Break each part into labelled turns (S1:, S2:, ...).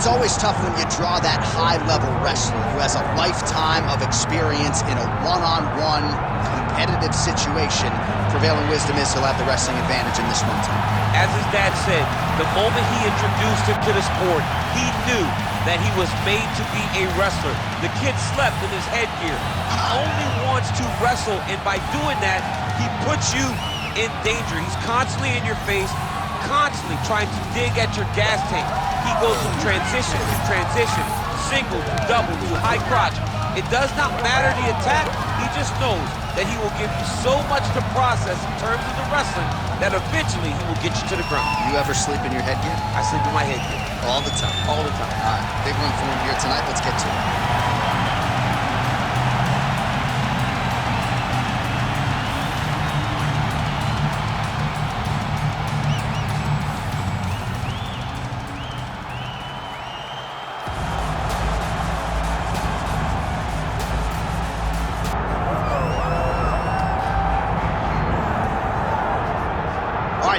S1: It's always tough when you draw that high-level wrestler who has a lifetime of experience in a one-on-one competitive situation. Prevailing wisdom is he'll have the wrestling advantage in this one time.
S2: As his dad said, the moment he introduced him to the sport, he knew that he was made to be a wrestler. The kid slept in his headgear. He only wants to wrestle, and by doing that, he puts you in danger. He's constantly in your face, constantly trying to dig at your gas tank. He goes from transition to transition, single to double to high crotch. It does not matter the attack. He just knows that he will give you so much to process in terms of the wrestling that eventually he will get you to the ground.
S1: You ever sleep in your headgear?
S2: I sleep in my headgear.
S1: All the time?
S2: All the time.
S1: All right, big one for him here tonight. Let's get to it.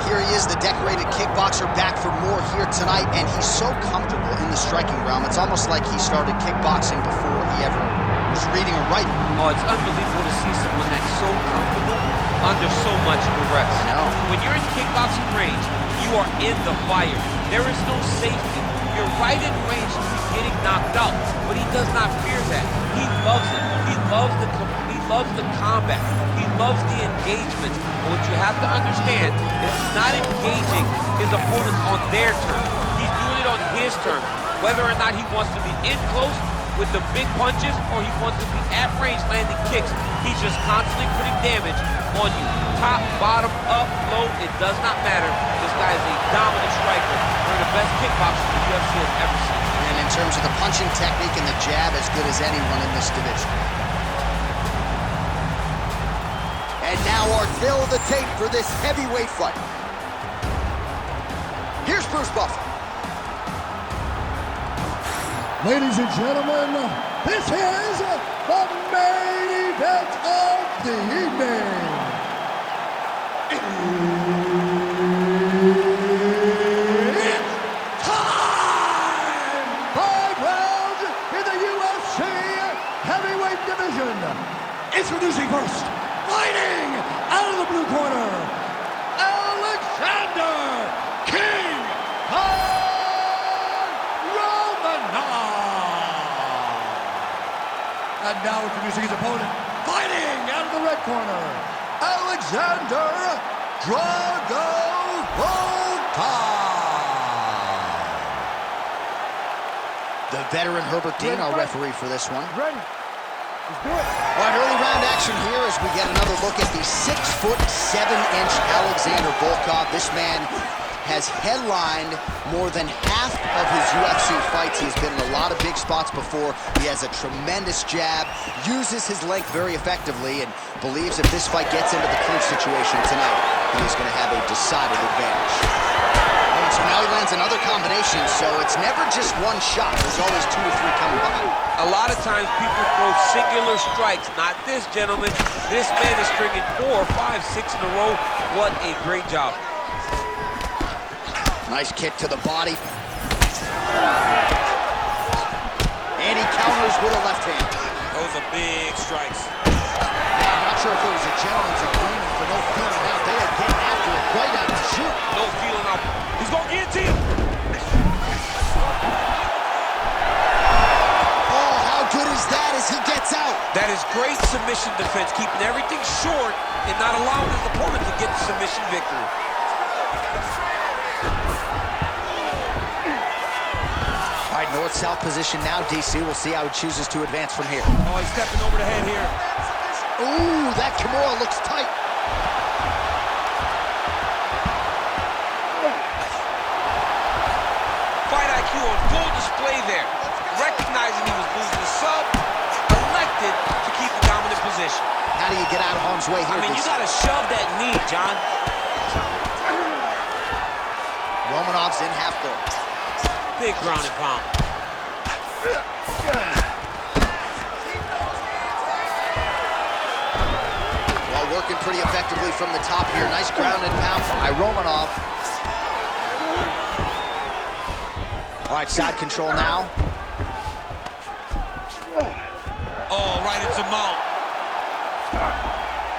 S1: Here he is, the decorated kickboxer, back for more here tonight, and he's so comfortable in the striking realm. It's almost like he started kickboxing before he ever was reading or writing.
S2: Oh, it's unbelievable to see someone that's so comfortable under so much duress.
S1: I know.
S2: When you're in kickboxing range, you are in the fire. There is no safety. You're right in range to be getting knocked out, but he does not fear that. He loves it. He loves the combat. He loves the engagement. But what you have to understand is he's not engaging his opponents on their terms. He's doing it on his terms. Whether or not he wants to be in close with the big punches or he wants to be at range landing kicks, he's just constantly putting damage on you. Top, bottom, up, low, it does not matter. This guy is a dominant striker. One of the best kickboxers the UFC has ever seen.
S1: And in terms of the punching technique and the jab, as good as anyone in this division. And now our fill of the tape for this heavyweight fight. Here's Bruce Buffer.
S3: Ladies and gentlemen, this is the main event of the evening. It's time! 5 rounds in the UFC heavyweight division. Introducing first, fighting out of the blue corner, Alexander King Romanov. And now introducing his opponent, fighting out of the red corner, Alexander Volkov.
S1: The veteran Herbert Dean, our referee for this one.
S3: Ready? Let's do it.
S1: All right, early round action here as we get another look at the 6'7" Alexander Volkov. This man has headlined more than half of his UFC fights. He's been in a lot of big spots before. He has a tremendous jab, uses his length very effectively, and believes if this fight gets into the clinch situation tonight, he's going to have a decided advantage. And so now he lands another combination, so it's never just one shot. There's always 2 or 3 coming behind.
S2: A lot of times people throw singular strikes. Not this, gentlemen. This man is stringing 4, 5, 6 in a row. What a great job.
S1: Nice kick to the body. And he counters with a left hand.
S2: Those are big strikes.
S1: Now, I'm not sure if it was a gentleman's agreement for no feeling out. They are getting after it right out the chute.
S2: No feeling out. He's going to guillotine.
S1: Oh, how good is that as he gets out?
S2: That is great submission defense, keeping everything short and not allowing his opponent to get the submission victory.
S1: All right, north-south position now, DC. We'll see how he chooses to advance from here.
S2: Oh, he's stepping over the head here.
S1: Ooh, that Kimura looks tight.
S2: Fight IQ on full display there. Recognizing he was losing the sub, elected to keep the dominant position.
S1: How do you get out of harm's way here?
S2: I mean, you got to shove that knee, John.
S1: Romanov's in half guard.
S2: Big ground and pound.
S1: Well, working pretty effectively from the top here. Nice ground and pound by Romanov. All right, side control now.
S2: Oh, right into mount.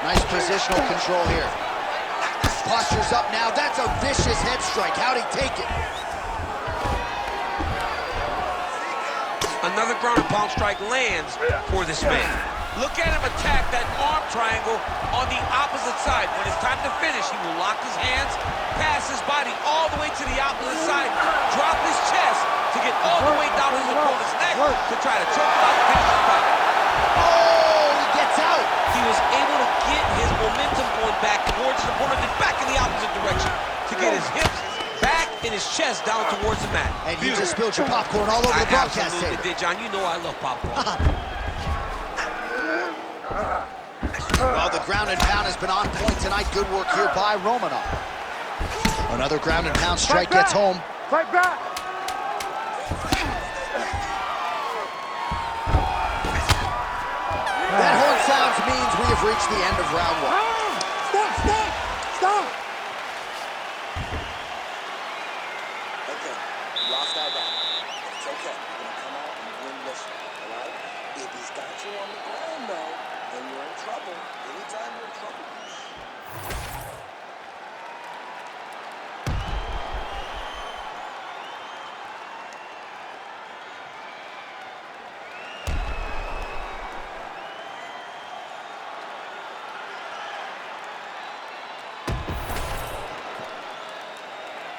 S1: Nice positional control here. Posture's up now. That's a vicious head strike. How'd he take it?
S2: Another ground and pound strike lands for this man. Look at him attack that arm triangle on the opposite side. When it's time to finish, he will lock his hands, pass his body all the way to the opposite side, drop his chest to get all the way down his opponent's neck to try to choke him out and finish the fight.
S1: Oh, he gets out.
S2: He was able to get his momentum going back towards his opponent and back in the opposite direction to get his hips back and his chest down towards the mat.
S1: And you just spilled your popcorn all over the broadcast table.
S2: I did, John. You know I love popcorn.
S1: Well, the ground and pound has been on point tonight. Good work here by Romanov. Another ground and pound strike gets home.
S3: Fight back!
S1: That horn sounds means we have reached the end of round one.
S3: Stop!
S4: Okay, you lost that round. It's okay. You're gonna come out and win this one, all right? If he's got you on the ground, though, then you're in trouble. Anytime you're in trouble.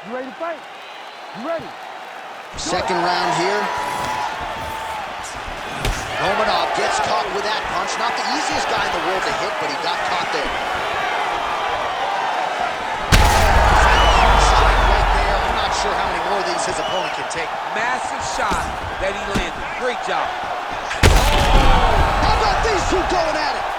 S3: You ready to fight? You ready?
S1: Second round here. Romanov gets caught with that punch. Not the easiest guy in the world to hit, but he got caught there. Huge strike right there. I'm not sure how many more of these his opponent can take.
S2: Massive shot that he landed. Great job.
S1: How about these two going at it?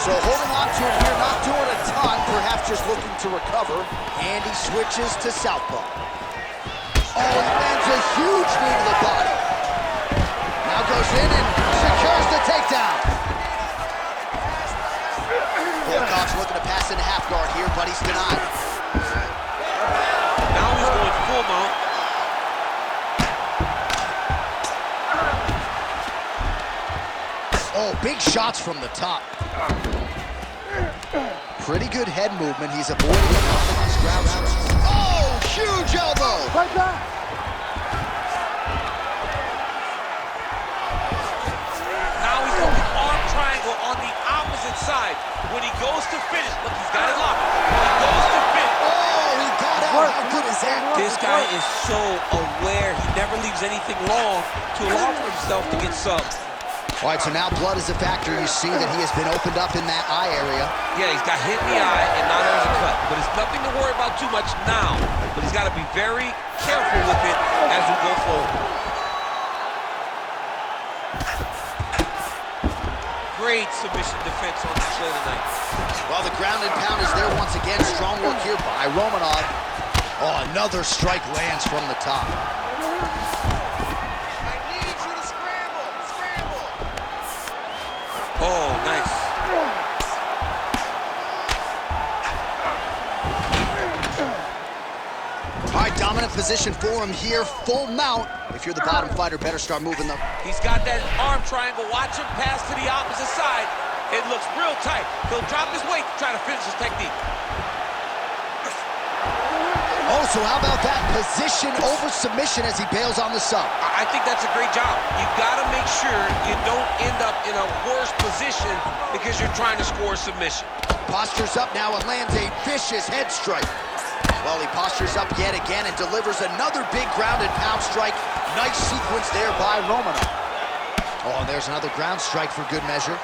S1: So holding on to him here, not doing a ton, perhaps just looking to recover. And he switches to southpaw. Oh, he lands a huge knee to the body. Now goes in and secures the takedown. Volkov's looking to pass into half guard here, but he's denied.
S2: Now he's going full mount.
S1: Oh, big shots from the top. Pretty good head movement. He's avoiding these ground strikes. Oh, huge elbow!
S3: Fight back!
S2: Now he's going the arm triangle on the opposite side. When he goes to finish, look, he's got it locked. When he goes to finish.
S1: Oh, he got out. How good is that?
S2: This guy is so aware. He never leaves anything long to allow for himself to get subbed.
S1: All right, so now blood is a factor. You see that he has been opened up in that eye area.
S2: Yeah, he's got hit in the eye, and now there's a cut. But it's nothing to worry about too much now. But he's got to be very careful with it as we go forward. Great submission defense on the show tonight.
S1: Well, the ground and pound is there once again. Strong work here by Romanov. Oh, another strike lands from the top.
S2: Oh, nice.
S1: All right, dominant position for him here. Full mount. If you're the bottom fighter, better start moving them.
S2: He's got that arm triangle. Watch him pass to the opposite side. It looks real tight. He'll drop his weight to try to finish his technique.
S1: Oh, so how about that position over submission as he bails on the sub?
S2: I think that's a great job. You've got to make sure you don't end up in a worse position because you're trying to score a submission.
S1: Postures up now and lands a vicious head strike. Well, he postures up yet again and delivers another big ground and pound strike. Nice sequence there by Romanov. Oh, and there's another ground strike for good measure.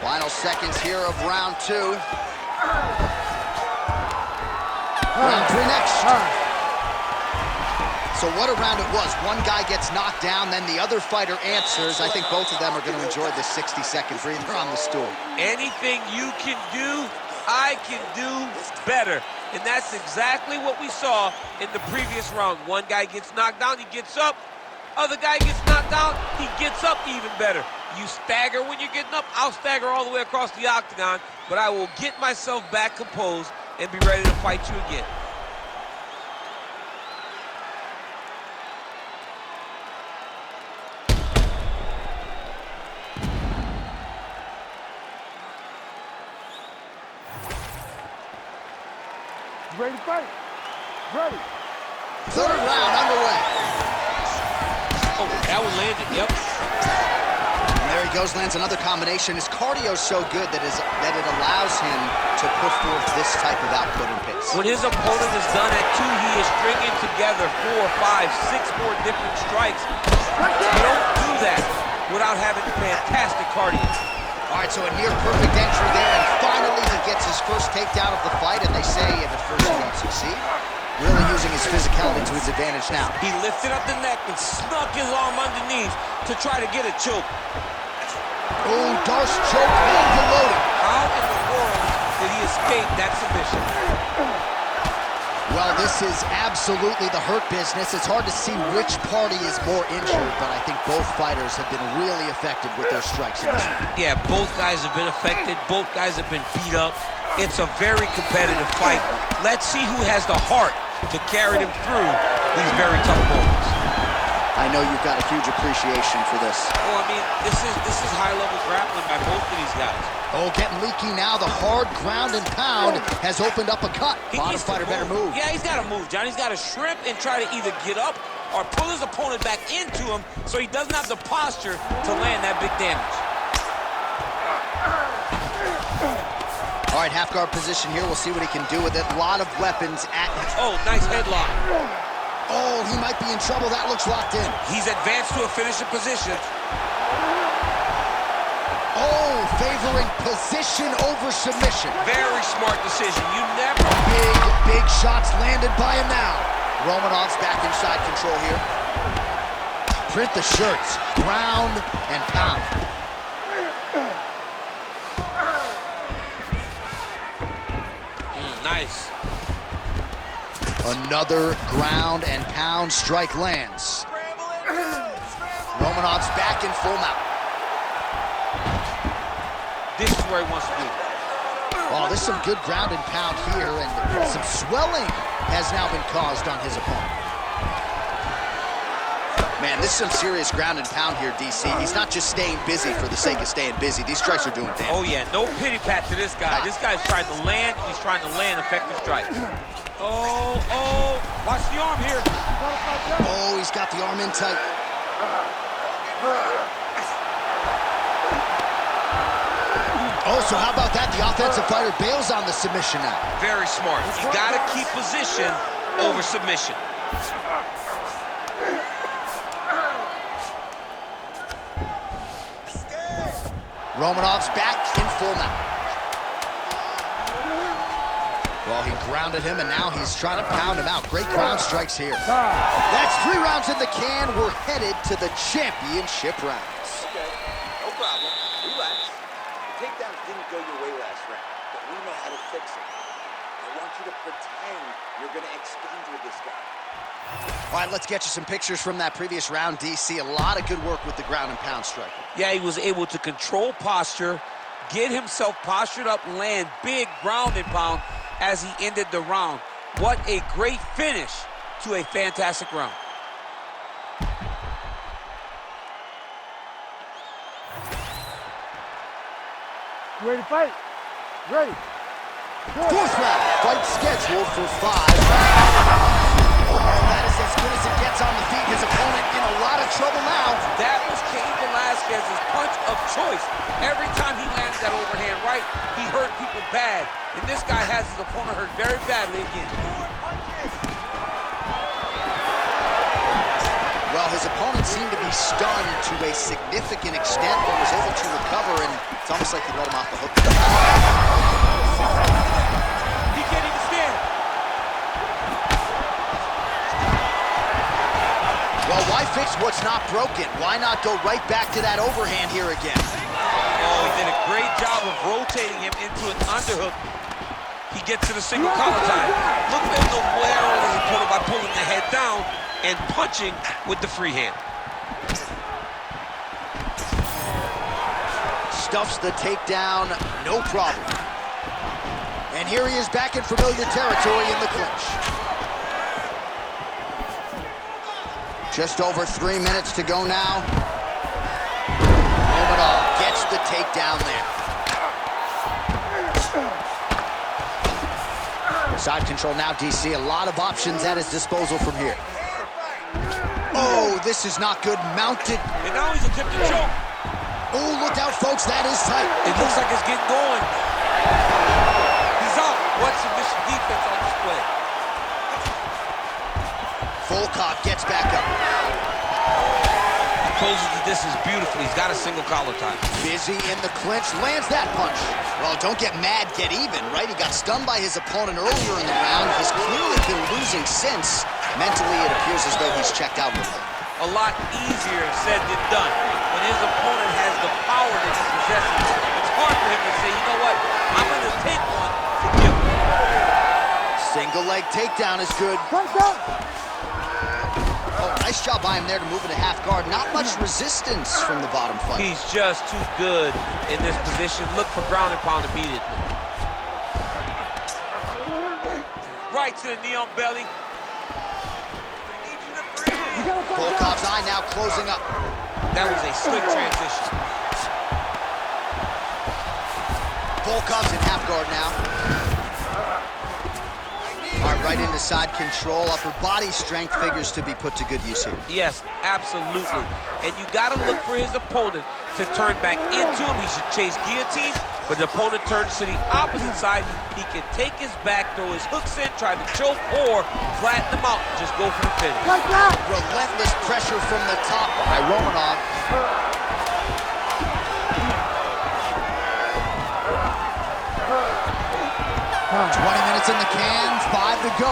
S1: Final seconds here of round two. Round three next. So what a round it was. One guy gets knocked down, then the other fighter answers. I think both of them are going to enjoy this 60-second breather on the stool.
S2: Anything you can do, I can do better. And that's exactly what we saw in the previous round. One guy gets knocked down, he gets up. Other guy gets knocked down, he gets up even better. You stagger when you're getting up, I'll stagger all the way across the octagon, but I will get myself back composed and be ready to fight you again.
S3: Ready to fight? Ready.
S1: Third round underway.
S2: Oh, that one landed, yep.
S1: And there he goes, lands another combination. His cardio is so good that it allows him to put forth this type of output and pace.
S2: When his opponent is done at 2, he is stringing together 4, 5, 6 more different strikes. You don't do that without having fantastic cardio.
S1: All right, so a near-perfect entry there, and finally he gets his first takedown of the fight, and they say if at first he don't succeed, really using his physicality to his advantage now.
S2: He lifted up the neck and snuck his arm underneath to try to get a choke.
S1: Oh, Darce choke, loaded and loaded.
S2: How in the world did he escape that submission?
S1: Well, this is absolutely the hurt business. It's hard to see which party is more injured, but I think both fighters have been really effective with their strikes in this one.
S2: Yeah, both guys have been affected. Both guys have been beat up. It's a very competitive fight. Let's see who has the heart to carry them through these very tough moments.
S1: I know you've got a huge appreciation for this.
S2: Oh, I mean, this is high-level grappling by both of these guys.
S1: Oh, getting leaky now. The hard ground and pound has opened up a cut. Bottom fighter better move.
S2: Yeah, he's got to move, John. He's got to shrimp and try to either get up or pull his opponent back into him so he doesn't have the posture to land that big damage.
S1: All right, half guard position here. We'll see what he can do with it. A lot of weapons at him.
S2: Oh, nice headlock.
S1: Oh, he might be in trouble. That looks locked in.
S2: He's advanced to a finishing position.
S1: Oh, favoring position over submission.
S2: Very smart decision. You never...
S1: Big shots landed by him now. Romanov's back inside control here. Print the shirts. Ground and pound.
S2: Nice.
S1: Another ground and pound strike lands. Romanov's back in full mount.
S2: This is where he wants to be.
S1: Oh, there's some good ground and pound here, and some swelling has now been caused on his opponent. Man, this is some serious ground and pound here, DC. He's not just staying busy for the sake of staying busy. These strikes are doing damage.
S2: Oh, yeah, no pity pat to this guy. This guy's trying to land, he's trying to land effective strikes. Oh, watch the arm here.
S1: Oh, he's got the arm in tight. Oh, so how about that? The offensive fighter bails on the submission now.
S2: Very smart. You gotta keep position over submission.
S1: Romanov's back in full mount. Well, he grounded him, and now he's trying to pound him out. Great ground strikes here. That's 3 rounds in the can. We're headed to the championship rounds.
S4: Okay, no problem. Relax. The takedowns didn't go your way last round, but we know how to fix it. I want you to pretend you're going to exchange with this guy.
S1: All right, let's get you some pictures from that previous round, DC. A lot of good work with the ground and pound striker.
S2: Yeah, he was able to control posture, get himself postured up, land big ground and pound as he ended the round. What a great finish to a fantastic round.
S3: Ready to fight? Ready.
S1: Fourth round, fight scheduled for 5. That is as good as it gets on the feet. His opponent in a lot of trouble now.
S2: That was Cain Velasquez's punch of choice. Every time he landed that overhand right, he hurt people bad. And this guy has his opponent hurt very badly again.
S1: Well, his opponent seemed to be stunned to a significant extent, but was able to recover, and it's almost like he let him off the hook.
S2: He can't even stand.
S1: Well, why fix what's not broken? Why not go right back to that overhand here again?
S2: Oh, he did a great job of rotating him into an underhook. He gets to the single collar tie. Look at him wear on his opponent by pulling the head down and punching with the free hand.
S1: Stuffs the takedown, no problem. And here he is back in familiar territory in the clinch. Just over 3 minutes to go now. Romanov gets the takedown there. Side control now, DC. A lot of options at his disposal from here. Oh, this is not good. Mounted.
S2: And now he's attempting to choke.
S1: Oh, look out, folks. That is tight.
S2: It looks like it's getting going. He's out. What submission defense on display.
S1: Volkov gets back up.
S2: Closes the distance beautifully. He's got a single collar tie.
S1: Busy in the clinch, lands that punch. Well, don't get mad, get even, right? He got stunned by his opponent earlier in the round. He's clearly been losing since. Mentally, it appears as though he's checked out.
S2: A lot easier said than done. When his opponent has the power that he possesses, it's hard for him to say, you know what, I'm going to take one to give him.
S1: Single leg takedown is good. Oh, nice job by him there to move into half guard. Not much resistance from the bottom fight.
S2: He's just too good in this position. Look for ground and pound immediately. Right to the knee on belly.
S1: Volkov's eye now closing up.
S2: That was a slick transition.
S1: Volkov's in half guard now. All right, right into side control. Upper body strength figures to be put to good use here.
S2: Yes, absolutely. And you got to look for his opponent to turn back into him. He should chase guillotine, but the opponent turns to the opposite side. He can take his back, throw his hooks in, try to choke, or flatten him out and just go for the finish.
S1: Relentless pressure from the top by Romanov. 20 minutes in the can, 5 to go.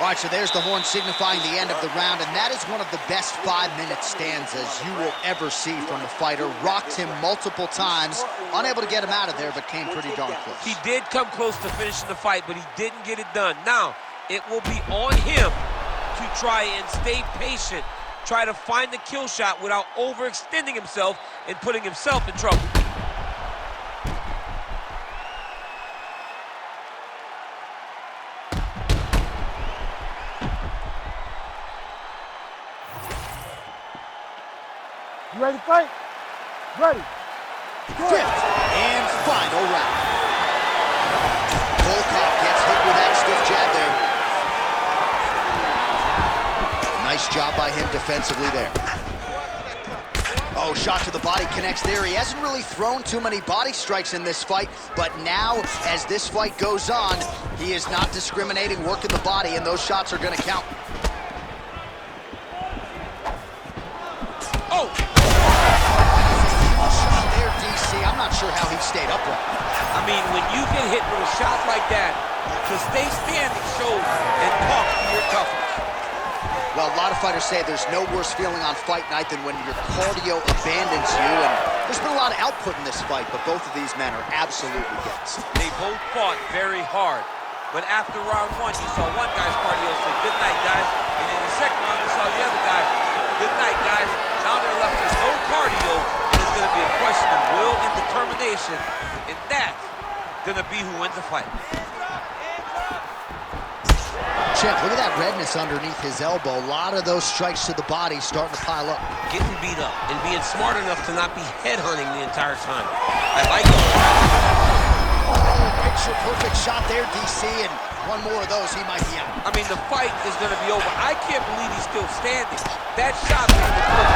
S1: All right, so there's the horn signifying the end of the round, and that is one of the best 5-minute stanzas you will ever see from a fighter. Rocked him multiple times, unable to get him out of there, but came pretty darn close.
S2: He did come close to finishing the fight, but he didn't get it done. Now, it will be on him to try and stay patient, try to find the kill shot without overextending himself and putting himself in trouble.
S3: You ready to fight? Ready.
S1: Fifth and final round. Volkov gets hit with that stiff jab there. Nice job by him defensively there. Oh, shot to the body connects there. He hasn't really thrown too many body strikes in this fight, but now, as this fight goes on, he is not discriminating, working the body, and those shots are going to count.
S2: Oh!
S1: Shot there, DC. I'm not sure how he stayed upright.
S2: I mean, when you get hit with a shot like that, to stay standing shows and talks to your toughness.
S1: Well, a lot of fighters say there's no worse feeling on fight night than when your cardio abandons you, and there's been a lot of output in this fight, but both of these men are absolutely gassed.
S2: They both fought very hard, but after round one, you saw one guy's cardio say, good night, guys, and in the second round, you saw the other guy, good night, guys. Now they're left with no cardio, and it's going to be a question of will and determination, and that's going to be who wins the fight.
S1: Champ, look at that redness underneath his elbow. A lot of those strikes to the body starting to pile up.
S2: Getting beat up and being smart enough to not be headhunting the entire time. I like it.
S1: Oh, picture-perfect shot there, DC, and one more of those, he might be out.
S2: I mean, the fight is going to be over. I can't believe he's still standing. That shot made him look.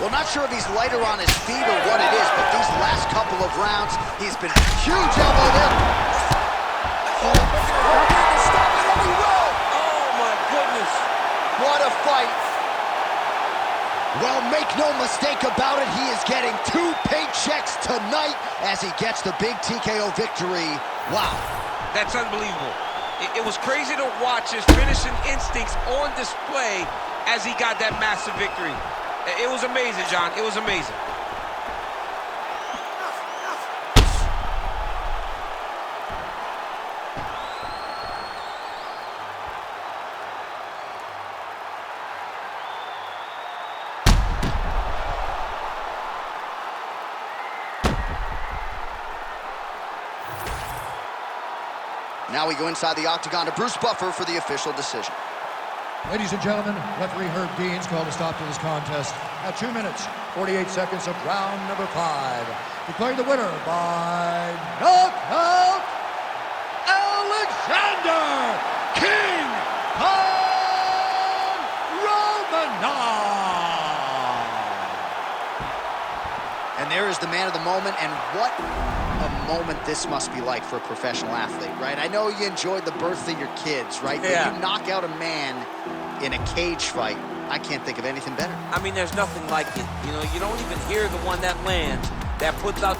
S1: Well, not sure if he's lighter on his feet or what it is, but these last couple of rounds, he's been huge elbow there.
S2: Oh, my goodness.
S1: What a fight. Well, make no mistake about it, he is getting 2 paychecks tonight as he gets the big TKO victory. Wow.
S2: That's unbelievable. It was crazy to watch his finishing instincts on display as he got that massive victory. It was amazing, John. It was amazing.
S1: Now we go inside the octagon to Bruce Buffer for the official decision.
S3: Ladies and gentlemen, referee Herb Dean's called a stop to this contest at 2 minutes, 48 seconds of round number 5. Declaring the winner by knockout, Alexander King Kong Romanov.
S1: And there is the man of the moment, and what a moment this must be like for a professional athlete, right? I know you enjoyed the birth of your kids, right?
S2: Yeah.
S1: But you knock out a man in a cage fight. I can't think of anything better.
S2: I mean, there's nothing like it. You know, you don't even hear the one that lands, that puts out